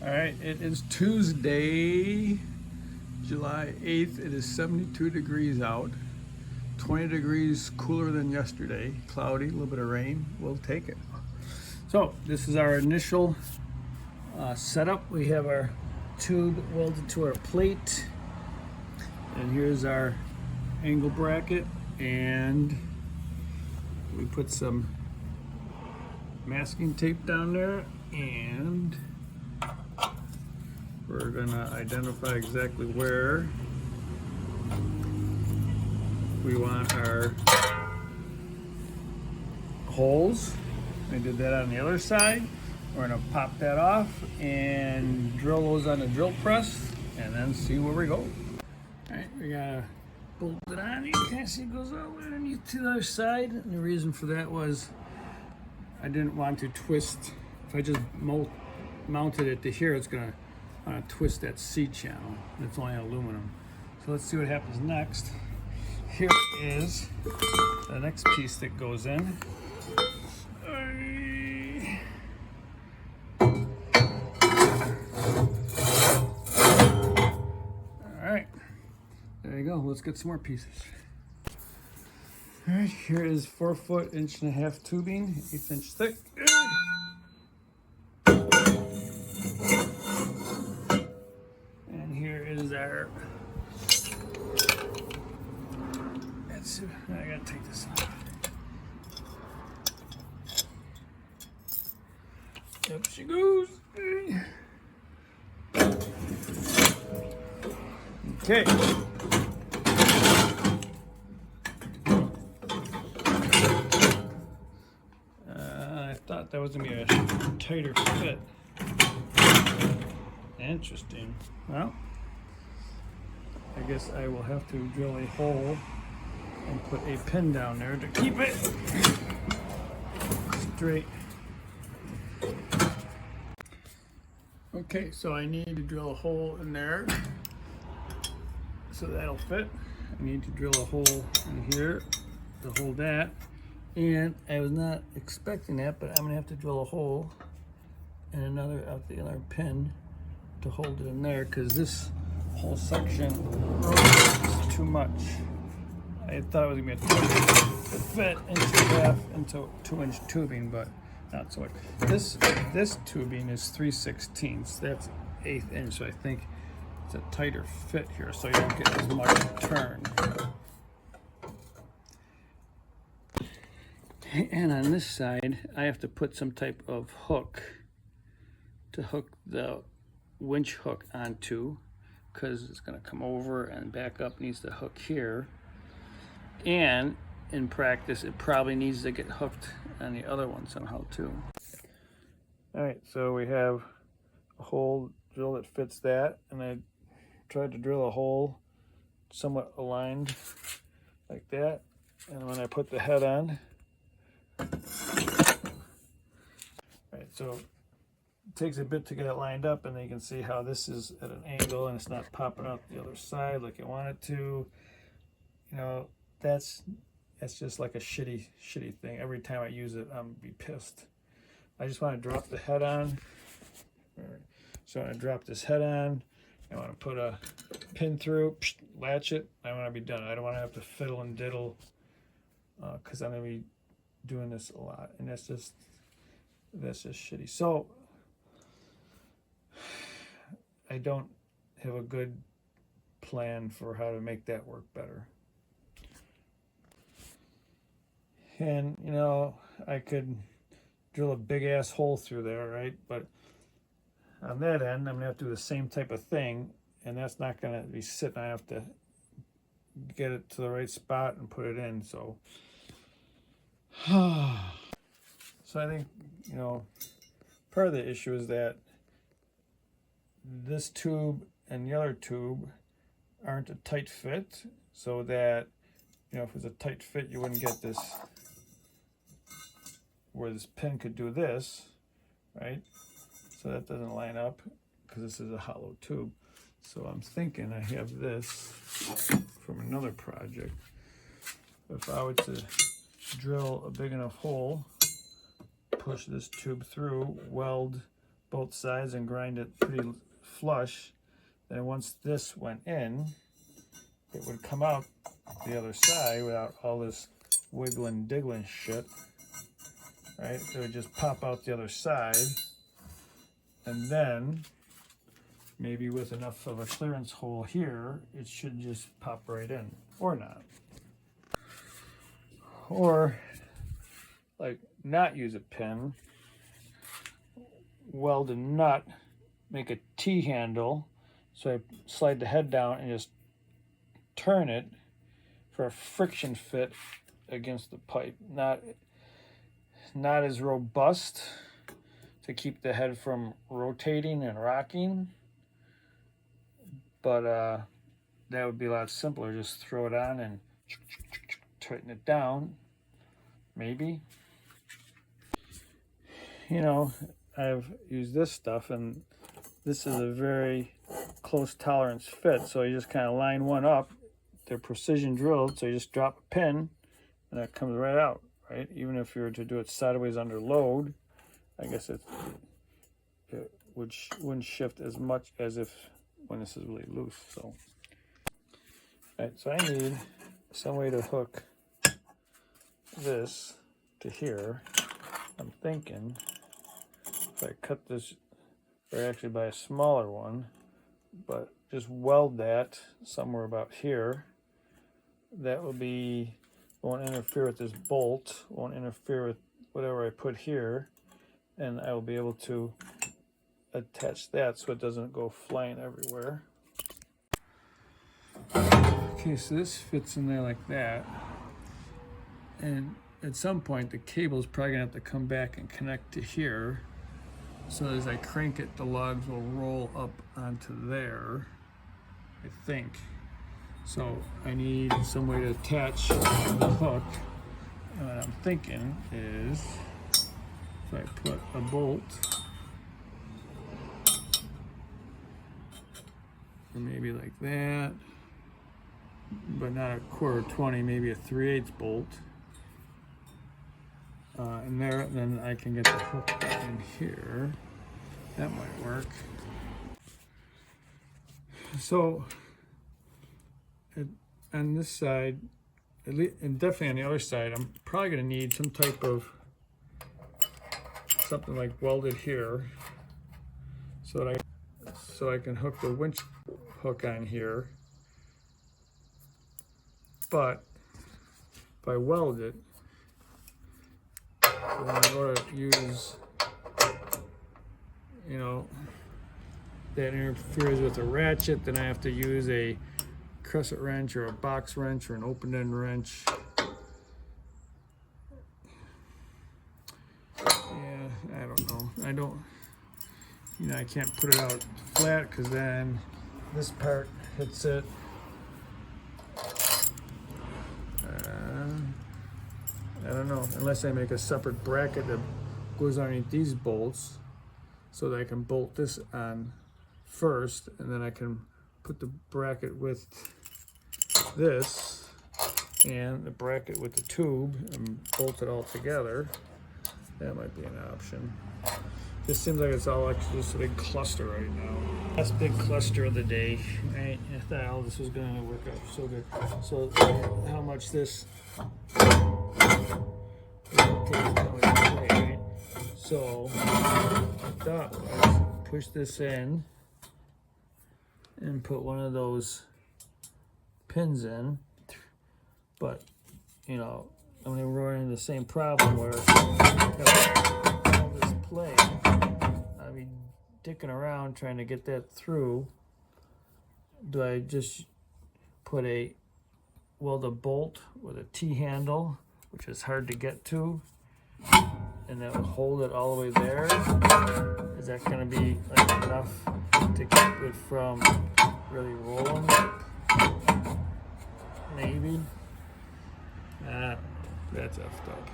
All right, it is Tuesday, July 8th. It is 72 degrees out, 20 degrees cooler than yesterday, cloudy, a little bit of rain. We'll take it. So, this is our initial setup. We have our tube welded to our plate, and here's our angle bracket, and we put some masking tape down there, and we're gonna identify exactly where we want our holes. I did that on the other side. We're gonna pop that off and drill those on the drill press and then see where we go. All right, we gotta bolt it on. You can see it goes all the way underneath to the other side. And the reason for that was I didn't want to twist. If I just mounted it to here, it's gonna twist that C channel. It's only aluminum. So let's see what happens next. Here is the next piece that goes in. All right, there you go. Let's get some more pieces. All right, here is 4 foot, 1.5 inch tubing, 1/8 inch thick. And here is our, I gotta take this off. Up she goes. Okay. I thought that was gonna be a tighter fit. Interesting. Well, I guess I will have to drill a hole and put a pin down there to keep it straight. Okay, so I need to drill a hole in there so that'll fit. I need to drill a hole in here to hold that. And I was not expecting that, but I'm gonna have to drill a hole and out the other pin to hold it in there, because this whole section is too much. I thought it was gonna be a fit into 2-inch tubing, but not so much. This tubing is 3/16. That's 1/8 inch, so I think it's a tighter fit here, so you don't get as much turn. And on this side, I have to put some type of hook to hook the winch hook onto, because it's going to come over and back up, needs to hook here. And in practice, it probably needs to get hooked on the other one somehow too. All right, so we have a hole drill that fits that, and I tried to drill a hole somewhat aligned like that. And when I put the head on, all right, so it takes a bit to get it lined up, and then you can see how this is at an angle and it's not popping out the other side like I want it to. You know, that's just like a shitty thing. Every time I use it, I'm gonna be pissed. I just want to drop the head on. So I'm gonna drop this head on. I want to put a pin through, latch it. I want to be done. I don't want to have to fiddle and diddle, because I'm gonna be doing this a lot, and that's just shitty. So I don't have a good plan for how to make that work better. And you know, I could drill a big ass hole through there, right? But on that end, I'm gonna have to do the same type of thing, and that's not gonna be sitting. I have to get it to the right spot and put it in. So I think, you know, part of the issue is that this tube and the other tube aren't a tight fit, so that, you know, if it was a tight fit, you wouldn't get this, where this pin could do this, right? So that doesn't line up because this is a hollow tube. So I'm thinking I have this from another project. If I were to drill a big enough hole, push this tube through, weld both sides and grind it pretty flush. Then once this went in, it would come out the other side without all this wiggling, diggling shit. Right? It would just pop out the other side. And then, maybe with enough of a clearance hole here, it should just pop right in. Or not. Or, like, not use a pin. Weld a nut, make a T-handle, so I slide the head down and just turn it for a friction fit against the pipe. Not as robust to keep the head from rotating and rocking, but that would be a lot simpler. Just throw it on and tighten it down, maybe. You know, I've used this stuff, and this is a very close tolerance fit, so you just kind of line one up. They're precision drilled, so you just drop a pin and that comes right out, right? Even if you were to do it sideways under load, I guess it wouldn't shift as much as if when this is really loose. So, right, so I need some way to hook this to here. I'm thinking if I cut this, or actually buy a smaller one, but just weld that somewhere about here. That will be, won't interfere with this bolt, won't interfere with whatever I put here, and I will be able to attach that so it doesn't go flying everywhere. Okay, so this fits in there like that, and at some point the cable is probably gonna have to come back and connect to here. So as I crank it, the logs will roll up onto there, I think. So I need some way to attach the hook. And what I'm thinking is, if I put a bolt, or maybe like that, but not a 1/4-20, maybe a 3/8 bolt. And there, then I can get the hook in here. That might work. So, on this side, at least, and definitely on the other side, I'm probably going to need some type of something like welded here, so that I can hook the winch hook on here. But if I weld it, then in order to use, you know, that interferes with a ratchet, then I have to use a crescent wrench or a box wrench or an open end wrench. Yeah, I don't know. I can't put it out flat because then this part hits it. I don't know, unless I make a separate bracket that goes underneath these bolts so that I can bolt this on first, and then I can put the bracket with this and the bracket with the tube and bolt it all together. That might be an option. This seems like it's all like just a big cluster right now. Last big cluster of the day, right? I thought all this was gonna work out so good. So how much this right? So I thought I'd push this in and put one of those pins in, but you know, I'm gonna run into the same problem where all this play, I'll be dicking around trying to get that through. Do I just weld a bolt with a T-handle, which is hard to get to, and that will hold it all the way there? Is that gonna be like enough to keep it from really rolling? Maybe. I don't know. That's effed up.